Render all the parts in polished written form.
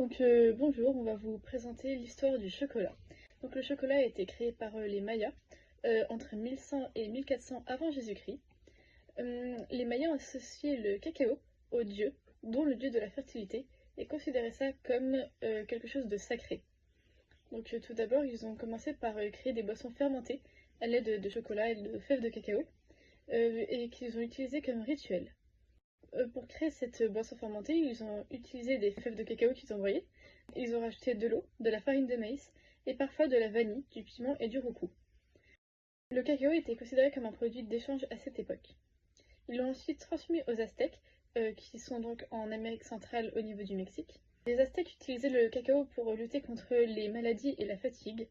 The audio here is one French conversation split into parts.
Bonjour, on va vous présenter l'histoire du chocolat. Donc le chocolat a été créé par les Mayas entre 1100 et 1400 avant Jésus-Christ. Les Mayas ont associé le cacao au dieu, dont le dieu de la fertilité, et considéraient ça comme quelque chose de sacré. Tout d'abord, ils ont commencé par créer des boissons fermentées à l'aide de chocolat et de fèves de cacao, et qu'ils ont utilisées comme rituel. Pour créer cette boisson fermentée, ils ont utilisé des fèves de cacao qu'ils ont broyées. Ils ont rajouté de l'eau, de la farine de maïs et parfois de la vanille, du piment et du roux. Le cacao était considéré comme un produit d'échange à cette époque. Ils l'ont ensuite transmis aux Aztèques, qui sont donc en Amérique centrale au niveau du Mexique. Les Aztèques utilisaient le cacao pour lutter contre les maladies et la fatigue.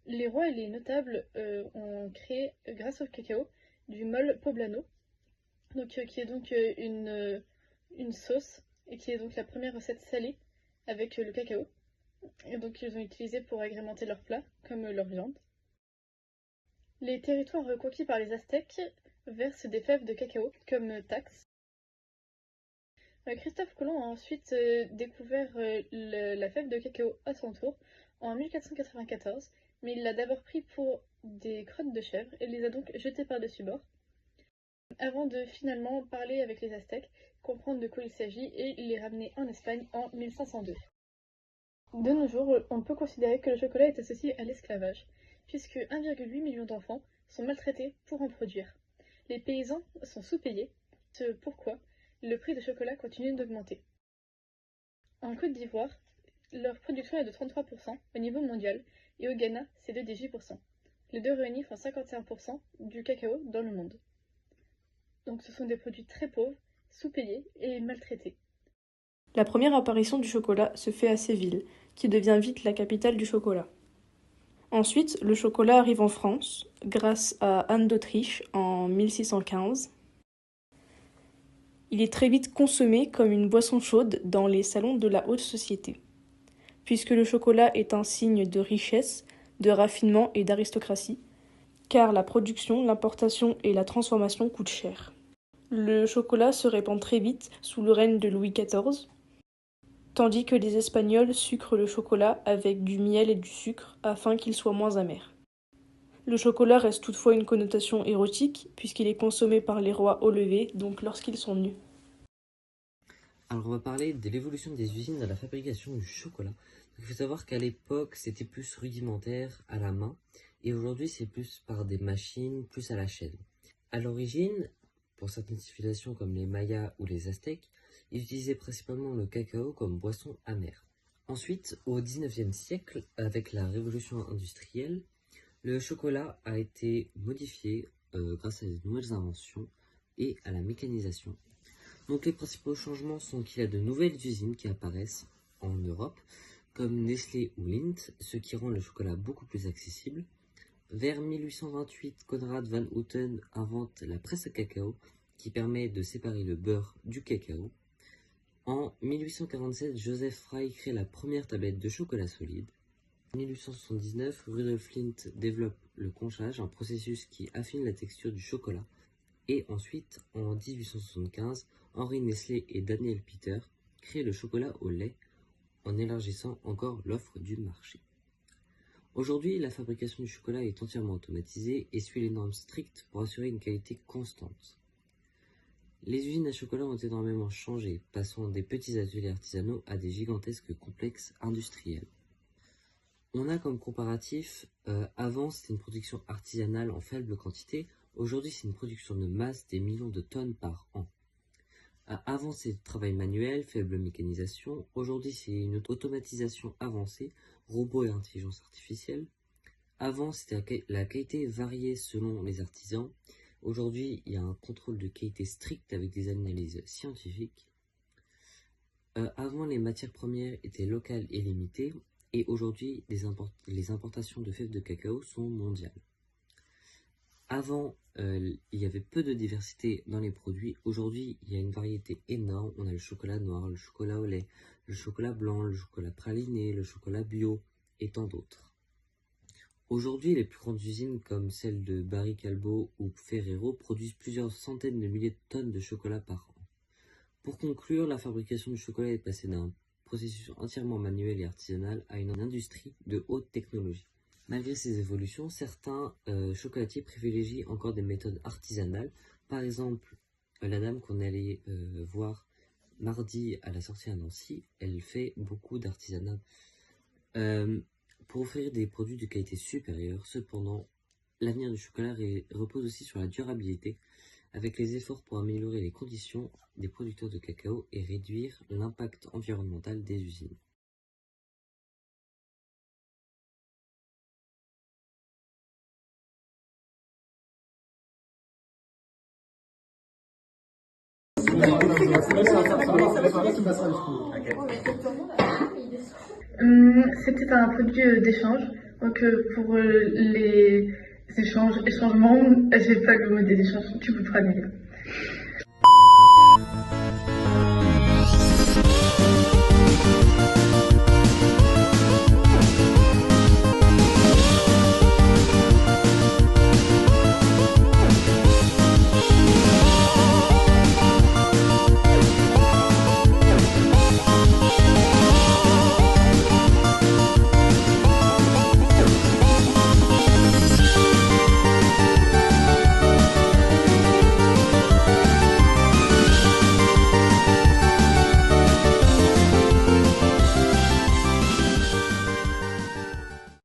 Les rois et les notables ont créé, grâce au cacao, du mole poblano, qui est donc une sauce, et qui est donc la première recette salée avec le cacao. Et donc ils ont utilisé pour agrémenter leurs plats, comme leur viande. Les territoires reconquis par les Aztèques versent des fèves de cacao comme taxe. Christophe Colomb a ensuite découvert la fève de cacao à son tour en 1494, mais il l'a d'abord pris pour des crottes de chèvre et les a donc jetées par-dessus bord, avant de finalement parler avec les Aztèques, comprendre de quoi il s'agit et les ramener en Espagne en 1502. De nos jours, on peut considérer que le chocolat est associé à l'esclavage, puisque 1,8 million d'enfants sont maltraités pour en produire. Les paysans sont sous-payés, c'est pourquoi le prix du chocolat continue d'augmenter. En Côte d'Ivoire, leur production est de 33% au niveau mondial, et au Ghana, c'est de 18%. Les deux réunis font 51% du cacao dans le monde. Donc ce sont des produits très pauvres, sous-payés et maltraités. La première apparition du chocolat se fait à Séville, qui devient vite la capitale du chocolat. Ensuite, le chocolat arrive en France, grâce à Anne d'Autriche en 1615. Il est très vite consommé comme une boisson chaude dans les salons de la haute société, puisque le chocolat est un signe de richesse, de raffinement et d'aristocratie, car la production, l'importation et la transformation coûtent cher. Le chocolat se répand très vite sous le règne de Louis XIV, tandis que les Espagnols sucrent le chocolat avec du miel et du sucre afin qu'il soit moins amer. Le chocolat reste toutefois une connotation érotique, puisqu'il est consommé par les rois au lever, donc lorsqu'ils sont nus. Alors on va parler de l'évolution des usines dans la fabrication du chocolat. Il faut savoir qu'à l'époque c'était plus rudimentaire à la main et aujourd'hui c'est plus par des machines, plus à la chaîne. À l'origine, pour certaines civilisations comme les Mayas ou les Aztèques, ils utilisaient principalement le cacao comme boisson amère. Ensuite, au XIXe siècle, avec la révolution industrielle, le chocolat a été modifié grâce à de nouvelles inventions et à la mécanisation. Donc les principaux changements sont qu'il y a de nouvelles usines qui apparaissent en Europe, comme Nestlé ou Lindt, ce qui rend le chocolat beaucoup plus accessible. Vers 1828, Konrad van Houten invente la presse à cacao, qui permet de séparer le beurre du cacao. En 1847, Joseph Fry crée la première tablette de chocolat solide. En 1879, Rudolf Lindt développe le conchage, un processus qui affine la texture du chocolat. Et ensuite, en 1875, Henri Nestlé et Daniel Peter créent le chocolat au lait en élargissant encore l'offre du marché. Aujourd'hui, la fabrication du chocolat est entièrement automatisée et suit les normes strictes pour assurer une qualité constante. Les usines à chocolat ont énormément changé, passant des petits ateliers artisanaux à des gigantesques complexes industriels. On a comme comparatif, avant c'était une production artisanale en faible quantité, aujourd'hui c'est une production de masse des millions de tonnes par an. Avant c'était du travail manuel, faible mécanisation, aujourd'hui c'est une automatisation avancée, robots et intelligence artificielle. Avant c'était la qualité variée selon les artisans, aujourd'hui il y a un contrôle de qualité strict avec des analyses scientifiques. Avant les matières premières étaient locales et limitées, et aujourd'hui, les importations de fèves de cacao sont mondiales. Avant, il y avait peu de diversité dans les produits. Aujourd'hui, il y a une variété énorme. On a le chocolat noir, le chocolat au lait, le chocolat blanc, le chocolat praliné, le chocolat bio et tant d'autres. Aujourd'hui, les plus grandes usines comme celles de Barry Callebaut ou Ferrero produisent plusieurs centaines de milliers de tonnes de chocolat par an. Pour conclure, la fabrication du chocolat est passée d'un processus entièrement manuel et artisanal à une industrie de haute technologie. Malgré ces évolutions, certains chocolatiers privilégient encore des méthodes artisanales. Par exemple, la dame qu'on allait voir mardi à la sortie à Nancy, elle fait beaucoup d'artisanat pour offrir des produits de qualité supérieure. Cependant, l'avenir du chocolat repose aussi sur la durabilité, avec les efforts pour améliorer les conditions des producteurs de cacao et réduire l'impact environnemental des usines. C'était un produit d'échange. Donc pour les échangements, j'ai pas le mot des échanges, tu vous feras mieux.